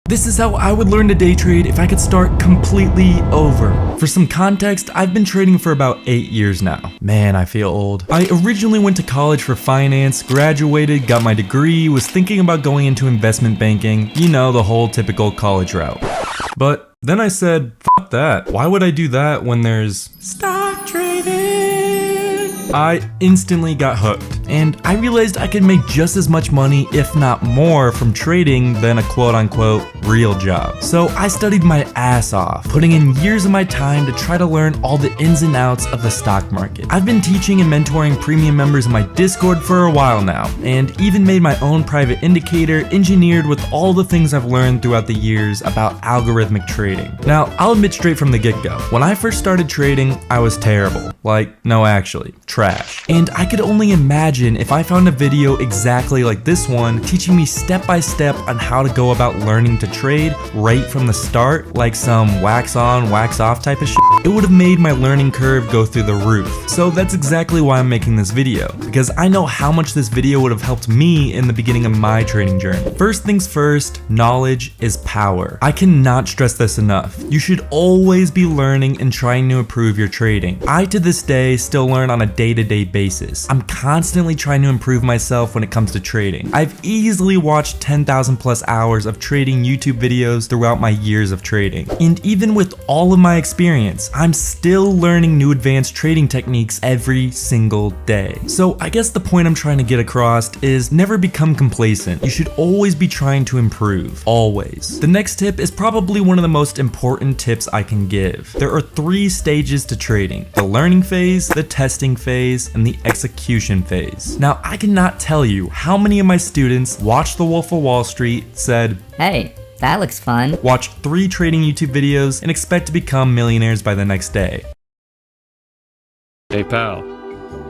This is how I would learn to day trade if I could start completely over. For some context, I've been trading for about 8 years now. Man, I feel old. I originally went to college for finance, graduated, got my degree, was thinking about going into investment banking, you know, the whole typical college route. But then I said, fuck that. Why would I do that when there's stock trading? I instantly got hooked, and I realized I could make just as much money, if not more, from trading than a quote-unquote real job. So I studied my ass off, putting in years of my time to try to learn all the ins and outs of the stock market. I've been teaching and mentoring premium members in my Discord for a while now, and even made my own private indicator engineered with all the things I've learned throughout the years about algorithmic trading. Now, I'll admit straight from the get-go, when I first started trading, I was terrible. Like, no actually, trash. And I could only imagine if I found a video exactly like this one, teaching me step by step on how to go about learning to trade right from the start, like some wax on, wax off type of shit, it would have made my learning curve go through the roof. So that's exactly why I'm making this video, because I know how much this video would have helped me in the beginning of my trading journey. First things first, knowledge is power. I cannot stress this enough. You should always be learning and trying to improve your trading. I to this day still learn on a day-to-day basis. I'm constantly trying to improve myself when it comes to trading. I've easily watched 10,000 plus hours of trading YouTube videos throughout my years of trading. And even with all of my experience, I'm still learning new advanced trading techniques every single day. So I guess the point I'm trying to get across is never become complacent. You should always be trying to improve, always. The next tip is probably one of the most important tips I can give. There are 3 stages to trading: the learning phase, the testing phase, and the execution phase. Now, I cannot tell you how many of my students watched The Wolf of Wall Street, said, "Hey, that looks fun," watched 3 trading YouTube videos, and expect to become millionaires by the next day. Hey pal,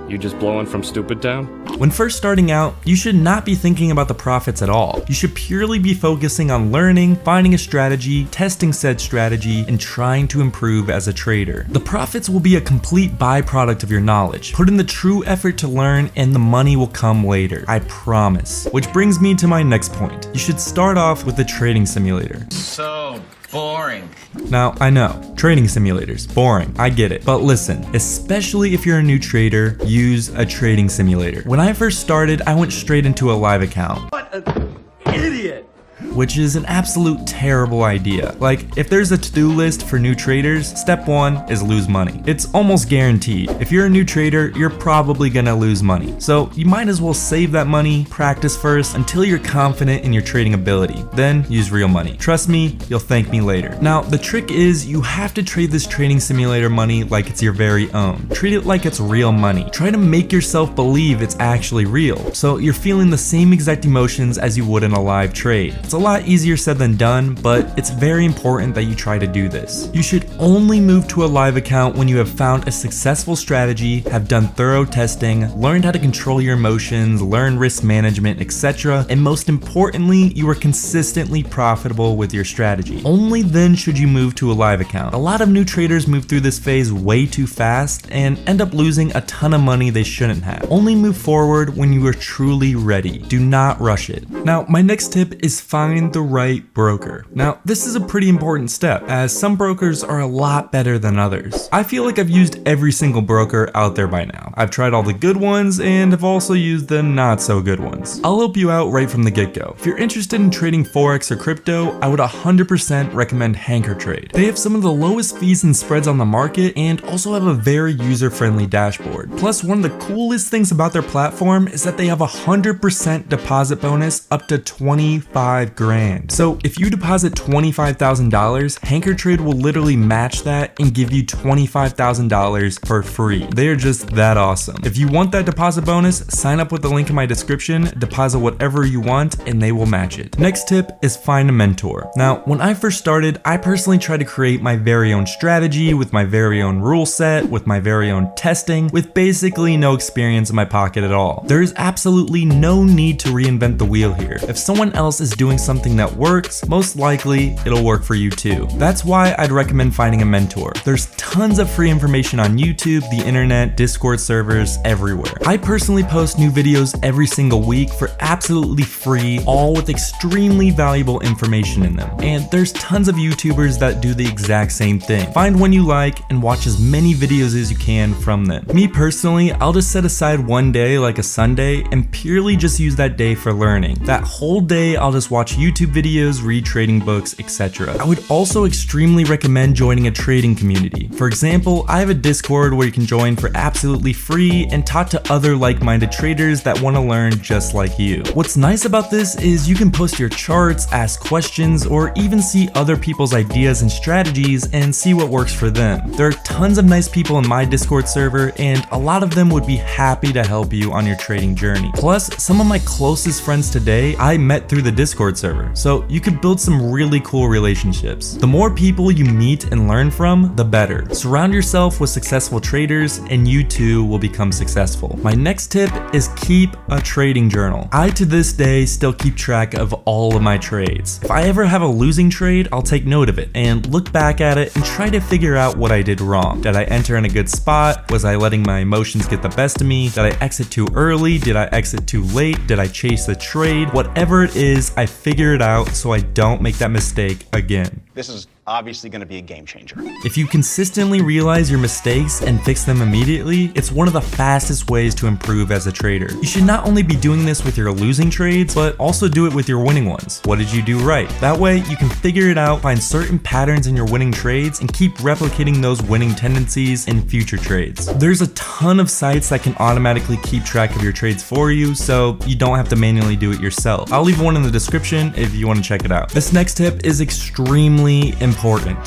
you just blowing from Stupid Town? When first starting out, you should not be thinking about the profits at all. You should purely be focusing on learning, finding a strategy, testing said strategy, and trying to improve as a trader. The profits will be a complete byproduct of your knowledge. Put in the true effort to learn and the money will come later. I promise. Which brings me to my next point. You should start off with the trading simulator. So boring. Now, I know, trading simulators, boring, I get it. But listen, especially if you're a new trader, use a trading simulator. When I first started, I went straight into a live account. What an idiot! Which is an absolute terrible idea. Like, if there's a to-do list for new traders, step 1 is lose money. It's almost guaranteed. If you're a new trader, you're probably gonna lose money. So you might as well save that money, practice first until you're confident in your trading ability. Then use real money. Trust me, you'll thank me later. Now, the trick is you have to trade this trading simulator money like it's your very own. Treat it like it's real money. Try to make yourself believe it's actually real, so you're feeling the same exact emotions as you would in a live trade. It's a lot easier said than done, but it's very important that you try to do this. You should only move to a live account when you have found a successful strategy, have done thorough testing, learned how to control your emotions, learn risk management, etc., and most importantly, you are consistently profitable with your strategy. Only then should you move to a live account. A lot of new traders move through this phase way too fast and end up losing a ton of money they shouldn't have. Only move forward when you are truly ready. Do not rush it. Now, my next tip is find the right broker. Now, this is a pretty important step, as some brokers are a lot better than others. I feel like I've used every single broker out there by now. I've tried all the good ones and have also used the not so good ones. I'll help you out right from the get-go. If you're interested in trading Forex or crypto, I would 100% recommend HankerTrade. They have some of the lowest fees and spreads on the market and also have a very user-friendly dashboard. Plus, one of the coolest things about their platform is that they have a 100% deposit bonus up to 25 grand. So if you deposit $25,000, HankerTrade will literally match that and give you $25,000 for free. They are just that awesome. If you want that deposit bonus, sign up with the link in my description, deposit whatever you want, and they will match it. Next tip is find a mentor. Now, when I first started, I personally tried to create my very own strategy with my very own rule set, with my very own testing, with basically no experience in my pocket at all. There is absolutely no need to reinvent the wheel here. If someone else is doing doing something that works, most likely it'll work for you too. That's why I'd recommend finding a mentor. There's tons of free information on YouTube, the internet, Discord servers, everywhere. I personally post new videos every single week for absolutely free, all with extremely valuable information in them. And there's tons of YouTubers that do the exact same thing. Find one you like and watch as many videos as you can from them. Me personally, I'll just set aside one day like a Sunday and purely just use that day for learning. That whole day I'll just watch YouTube videos, read trading books, etc. I would also extremely recommend joining a trading community. For example, I have a Discord where you can join for absolutely free and talk to other like-minded traders that want to learn just like you. What's nice about this is you can post your charts, ask questions, or even see other people's ideas and strategies and see what works for them. There are tons of nice people in my Discord server, and a lot of them would be happy to help you on your trading journey. Plus, some of my closest friends today I met through the Discord server, so you could build some really cool relationships. The more people you meet and learn from, the better. Surround yourself with successful traders and you too will become successful. My next tip is keep a trading journal. I to this day still keep track of all of my trades. If I ever have a losing trade, I'll take note of it and look back at it and try to figure out what I did wrong. Did I enter in a good spot? Was I letting my emotions get the best of me? Did I exit too early? Did I exit too late? Did I chase the trade? Whatever it is, I figure it out so I don't make that mistake again. This is obviously going to be a game changer. If you consistently realize your mistakes and fix them immediately, it's one of the fastest ways to improve as a trader. You should not only be doing this with your losing trades, but also do it with your winning ones. What did you do right? That way you can figure it out, find certain patterns in your winning trades, and keep replicating those winning tendencies in future trades. There's a ton of sites that can automatically keep track of your trades for you, so you don't have to manually do it yourself. I'll leave one in the description if you want to check it out. This next tip is extremely important.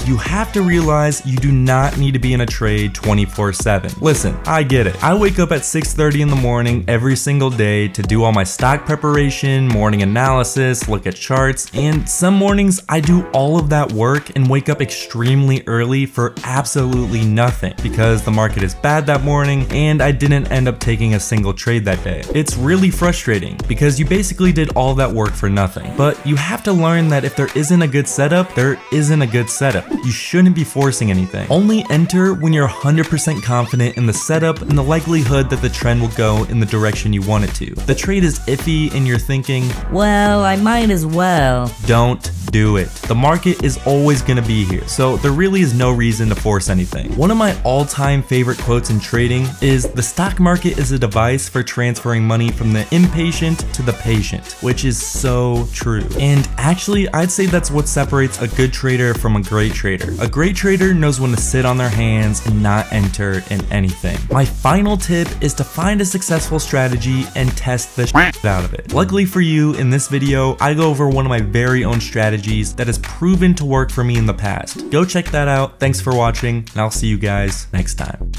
You have to realize you do not need to be in a trade 24/7. Listen, I get it. I wake up at 6:30 in the morning every single day to do all my stock preparation, morning analysis, look at charts, and some mornings I do all of that work and wake up extremely early for absolutely nothing because the market is bad that morning and I didn't end up taking a single trade that day. It's really frustrating because you basically did all that work for nothing. But you have to learn that if there isn't a good setup, there isn't a good setup. You shouldn't be forcing anything. Only enter when you're 100% confident in the setup and the likelihood that the trend will go in the direction you want it to. The trade is iffy and you're thinking, Well, I might as well. don't do it. The market is always going to be here, so there really is no reason to force anything. One of my all-time favorite quotes in trading is, "The stock market is a device for transferring money from the impatient to the patient," which is so true. And actually, I'd say that's what separates a good trader from a great trader. A great trader knows when to sit on their hands and not enter in anything. My final tip is to find a successful strategy and test the shit out of it. Luckily for you, in this video, I go over one of my very own strategies that has proven to work for me in the past. Go check that out. Thanks for watching, and I'll see you guys next time.